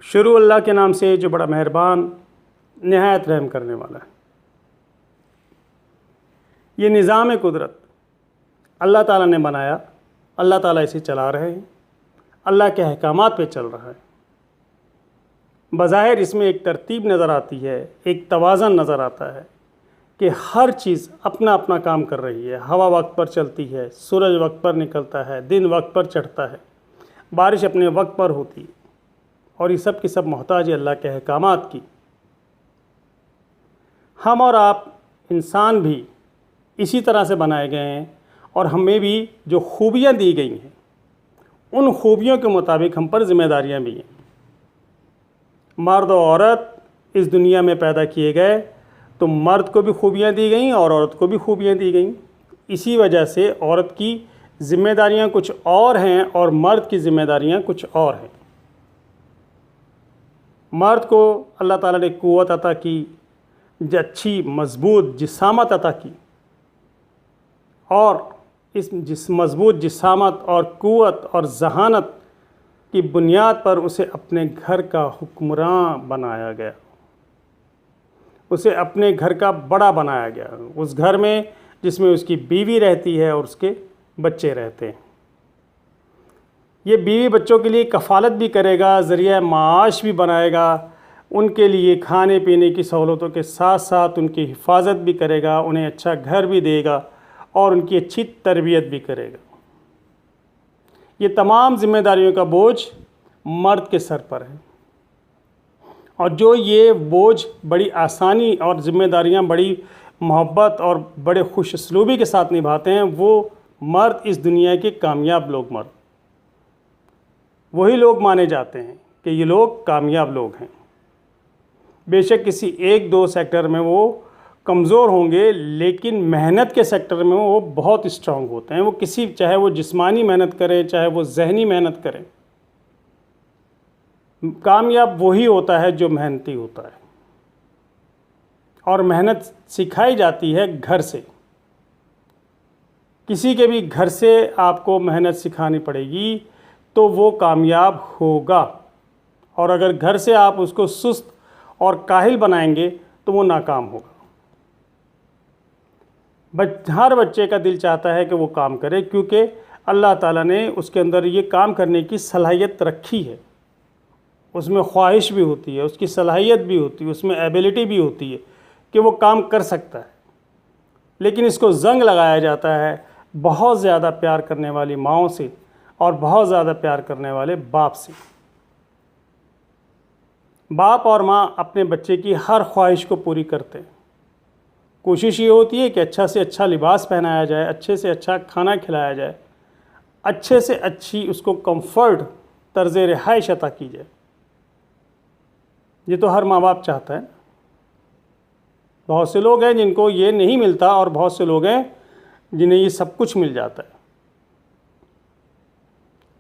शुरू अल्लाह के नाम से जो बड़ा मेहरबान नहायत रहम करने वाला है। ये निज़ाम कुदरत अल्लाह ताला ने बनाया, अल्लाह ताला इसे चला रहे हैं, अल्लाह के अहकामात पे चल रहा है। बज़ाहिर इसमें एक तरतीब नज़र आती है, एक तवाज़न नज़र आता है कि हर चीज़ अपना अपना काम कर रही है। हवा वक्त पर चलती है, सूरज वक्त पर निकलता है, दिन वक्त पर चढ़ता है, बारिश अपने वक्त पर होती है, और ये सब की सब मोहताज है अल्लाह के अहकामात की। हम और आप इंसान भी इसी तरह से बनाए गए हैं, और हमें भी जो खूबियाँ दी गई हैं उन खूबियों के मुताबिक हम पर ज़िम्मेदारियाँ भी हैं। मर्द और औरत इस दुनिया में पैदा किए गए, तो मर्द को भी खूबियाँ दी गई और औरत को भी खूबियाँ दी गई। इसी वजह से औरत की ज़िम्मेदारियाँ कुछ और हैं और मर्द की ज़िम्मेदारियाँ कुछ और हैं। मर्द को अल्लाह ताला ने क़ुव्वत अता की, अच्छी मज़बूत जिसामत अता की, और इस मज़बूत जिसामत और क़ुव्वत और ज़हानत की बुनियाद पर उसे अपने घर का हुक्मरान बनाया गया, उसे अपने घर का बड़ा बनाया गया। उस घर में जिसमें उसकी बीवी रहती है और उसके बच्चे रहते हैं। ये बीवी बच्चों के लिए कफ़ालत भी करेगा, ज़रिया माश भी बनाएगा, उनके लिए खाने पीने की सहूलतों के साथ साथ उनकी हिफाजत भी करेगा, उन्हें अच्छा घर भी देगा और उनकी अच्छी तरबियत भी करेगा। ये तमाम ज़िम्मेदारियों का बोझ मर्द के सर पर है, और जो ये बोझ बड़ी आसानी और ज़िम्मेदारियां बड़ी मोहब्बत और बड़े खुश उसलूबी के साथ निभाते हैं, वो मर्द इस दुनिया के कामयाब लोग, मर्द वही लोग माने जाते हैं कि ये लोग कामयाब लोग हैं। बेशक किसी एक दो सेक्टर में वो कमज़ोर होंगे, लेकिन मेहनत के सेक्टर में वो बहुत स्ट्रांग होते हैं। वो किसी, चाहे वो जिस्मानी मेहनत करें, चाहे वो जहनी मेहनत करें, कामयाब वही होता है जो मेहनती होता है। और मेहनत सिखाई जाती है घर से। किसी के भी घर से आपको मेहनत सिखानी पड़ेगी तो वो कामयाब होगा, और अगर घर से आप उसको सुस्त और काहिल बनाएंगे तो वो नाकाम होगा। हर बच्चे का दिल चाहता है कि वो काम करे, क्योंकि अल्लाह ताला ने उसके अंदर ये काम करने की सलाहियत रखी है। उसमें ख्वाहिश भी होती है, उसकी सलाहियत भी होती है, उसमें एबिलिटी भी होती है कि वो काम कर सकता है। लेकिन इसको जंग लगाया जाता है बहुत ज़्यादा प्यार करने वाली माँओं से और बहुत ज़्यादा प्यार करने वाले बाप से। बाप और माँ अपने बच्चे की हर ख्वाहिश को पूरी करते हैं। कोशिश ये होती है कि अच्छा से अच्छा लिबास पहनाया जाए, अच्छे से अच्छा खाना खिलाया जाए, अच्छे से अच्छी उसको कंफर्ट तर्ज़ रिहाइश अता की जाए। ये तो हर माँ बाप चाहता है। बहुत से लोग हैं जिनको ये नहीं मिलता, और बहुत से लोग हैं जिन्हें ये सब कुछ मिल जाता है।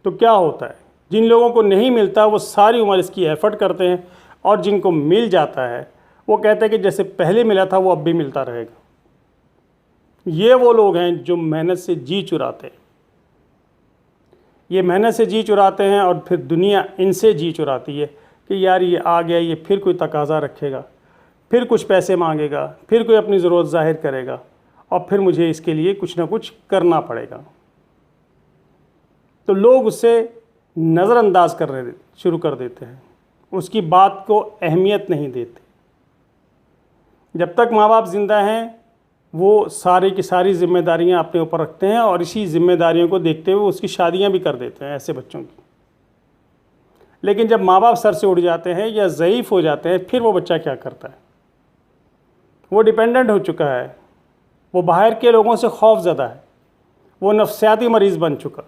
तो क्या होता है, जिन लोगों को नहीं मिलता वो सारी उम्र इसकी एफ़र्ट करते हैं, और जिनको मिल जाता है वो कहते हैं कि जैसे पहले मिला था वो अब भी मिलता रहेगा। ये वो लोग हैं जो मेहनत से जी चुराते हैं। ये मेहनत से जी चुराते हैं और फिर दुनिया इनसे जी चुराती है कि यार ये आ गया, ये फिर कोई तकाज़ा रखेगा, फिर कुछ पैसे मांगेगा, फिर कोई अपनी ज़रूरत ज़ाहिर करेगा, और फिर मुझे इसके लिए कुछ ना कुछ करना पड़ेगा। तो लोग उससे नज़रअंदाज करने शुरू कर देते हैं, उसकी बात को अहमियत नहीं देते। जब तक माँ बाप ज़िंदा हैं वो सारी की सारी ज़िम्मेदारियाँ अपने ऊपर रखते हैं, और इसी ज़िम्मेदारियों को देखते हुए उसकी शादियाँ भी कर देते हैं ऐसे बच्चों की। लेकिन जब माँ बाप सर से उड़ जाते हैं या ज़ईफ़ हो जाते हैं, फिर वो बच्चा क्या करता है? वो डिपेंडेंट हो चुका है, वो बाहर के लोगों से खौफज़दा है, वो नफ्सियाती मरीज़ बन चुका।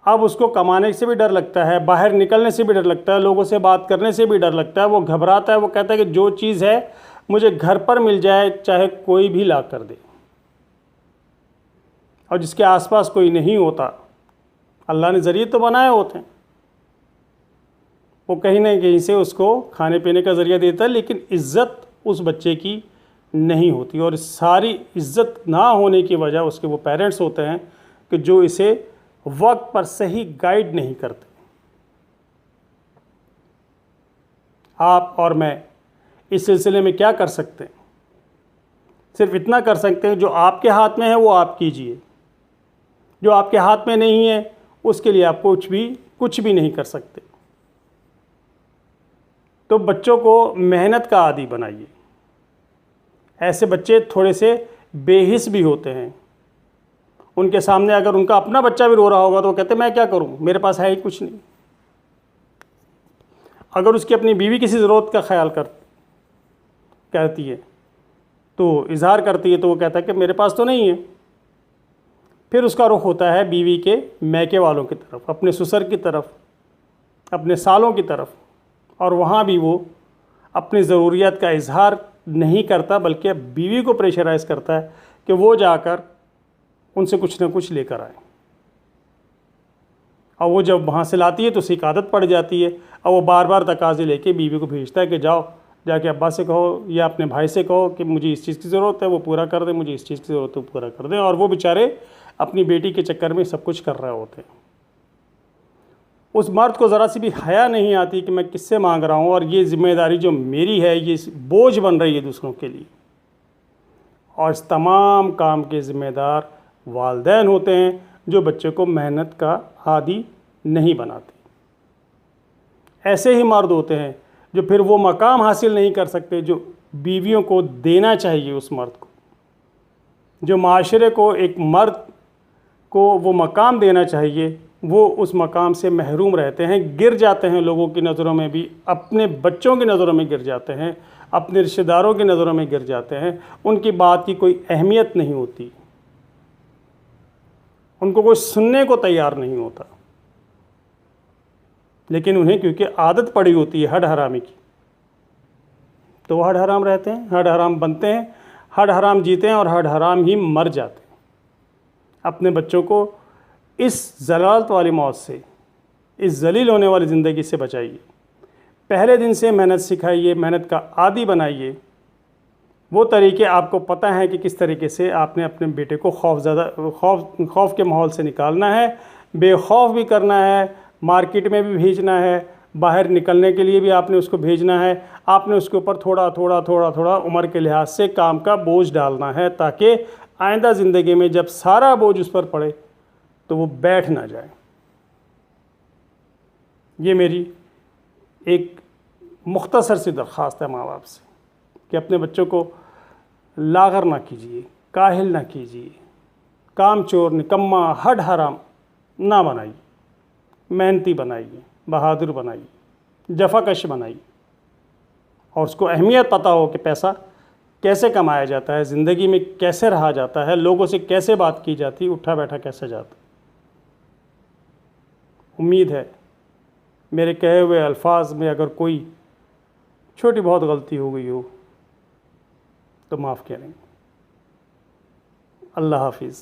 अब उसको कमाने से भी डर लगता है, बाहर निकलने से भी डर लगता है, लोगों से बात करने से भी डर लगता है। वो घबराता है, वो कहता है कि जो चीज़ है मुझे घर पर मिल जाए, चाहे कोई भी ला कर दे। और जिसके आसपास कोई नहीं होता, अल्लाह ने ज़रिए तो बनाए होते हैं, वो कहीं ना कहीं से उसको खाने पीने का ज़रिया देता है, लेकिन इज़्ज़त उस बच्चे की नहीं होती। और सारी इज़्ज़त ना होने की वजह उसके वो पेरेंट्स होते हैं कि जो इसे वक्त पर सही गाइड नहीं करते। आप और मैं इस सिलसिले में क्या कर सकते हैं? सिर्फ इतना कर सकते हैं, जो आपके हाथ में है वो आप कीजिए, जो आपके हाथ में नहीं है उसके लिए आप कुछ भी नहीं कर सकते। तो बच्चों को मेहनत का आदी बनाइए। ऐसे बच्चे थोड़े से बेहिस भी होते हैं। उनके सामने अगर उनका अपना बच्चा भी रो रहा होगा तो वो कहते मैं क्या करूं, मेरे पास है ही कुछ नहीं। अगर उसकी अपनी बीवी किसी ज़रूरत का ख्याल करती है तो इजहार करती है, तो वो कहता है कि मेरे पास तो नहीं है। फिर उसका रुख होता है बीवी के मैके वालों की तरफ, अपने ससुर की तरफ, अपने सालों की तरफ, और वहाँ भी वो अपनी ज़रूरियात का इजहार नहीं करता, बल्कि बीवी को प्रेशराइज़ करता है कि वो जाकर उनसे कुछ ना कुछ लेकर आए। और वो जब वहाँ से लाती है तो उसकी आदत पड़ जाती है, और वो बार बार तकाज़े लेके बीवी को भेजता है कि जाओ जाके अब्बा से कहो या अपने भाई से कहो कि मुझे इस चीज़ की ज़रूरत है, वो पूरा कर दे, मुझे इस चीज़ की ज़रूरत है, वो पूरा कर दे। और वो बेचारे अपनी बेटी के चक्कर में सब कुछ कर रहे होते हैं। उस मर्द को ज़रा सी भी हया नहीं आती कि मैं किससे मांग रहा हूँ, और ये ज़िम्मेदारी जो मेरी है ये बोझ बन रही है दूसरों के लिए। और इस तमाम काम के ज़िम्मेदार वालिदैन होते हैं जो बच्चे को मेहनत का आदी नहीं बनाते। ऐसे ही मर्द होते हैं जो फिर वो मकाम हासिल नहीं कर सकते जो बीवियों को देना चाहिए। उस मर्द को, जो माशरे को एक मर्द को वो मकाम देना चाहिए, वो उस मकाम से महरूम रहते हैं, गिर जाते हैं लोगों की नज़रों में भी, अपने बच्चों की नज़रों में गिर जाते हैं, अपने रिश्तेदारों की नज़रों में गिर जाते हैं। उनकी बात की कोई अहमियत नहीं होती, उनको कोई सुनने को तैयार नहीं होता। लेकिन उन्हें क्योंकि आदत पड़ी होती है हड हरामी की, तो वो हड हराम रहते हैं, हड हराम बनते हैं, हड हराम जीते हैं और हड हराम ही मर जाते हैं। अपने बच्चों को इस ज़लालत वाली मौत से, इस जलील होने वाली ज़िंदगी से बचाइए। पहले दिन से मेहनत सिखाइए, मेहनत का आदी बनाइए। वो तरीके आपको पता है कि किस तरीके से आपने अपने बेटे को खौफ के माहौल से निकालना है, बेखौफ भी करना है, मार्केट में भी भेजना है, बाहर निकलने के लिए भी आपने उसको भेजना है। आपने उसके ऊपर थोड़ा थोड़ा उम्र के लिहाज से काम का बोझ डालना है, ताकि आइंदा ज़िंदगी में जब सारा बोझ उस पर पड़े तो वो बैठ ना जाए। ये मेरी एक मुख्तसर सी दरख्वास्त है माँ बाप से कि अपने बच्चों को लागर ना कीजिए, काहिल ना कीजिए, काम चोर, निकम्मा, हड हराम ना बनाइए। मेहनती बनाइए, बहादुर बनाइए, जफाकश बनाइए, और उसको अहमियत पता हो कि पैसा कैसे कमाया जाता है, ज़िंदगी में कैसे रहा जाता है, लोगों से कैसे बात की जाती, उठा बैठा कैसे जाता। उम्मीद है मेरे कहे हुए अल्फाज में अगर कोई छोटी बहुत गलती हो गई हो तो माफ़ करें। अल्लाह हाफिज़।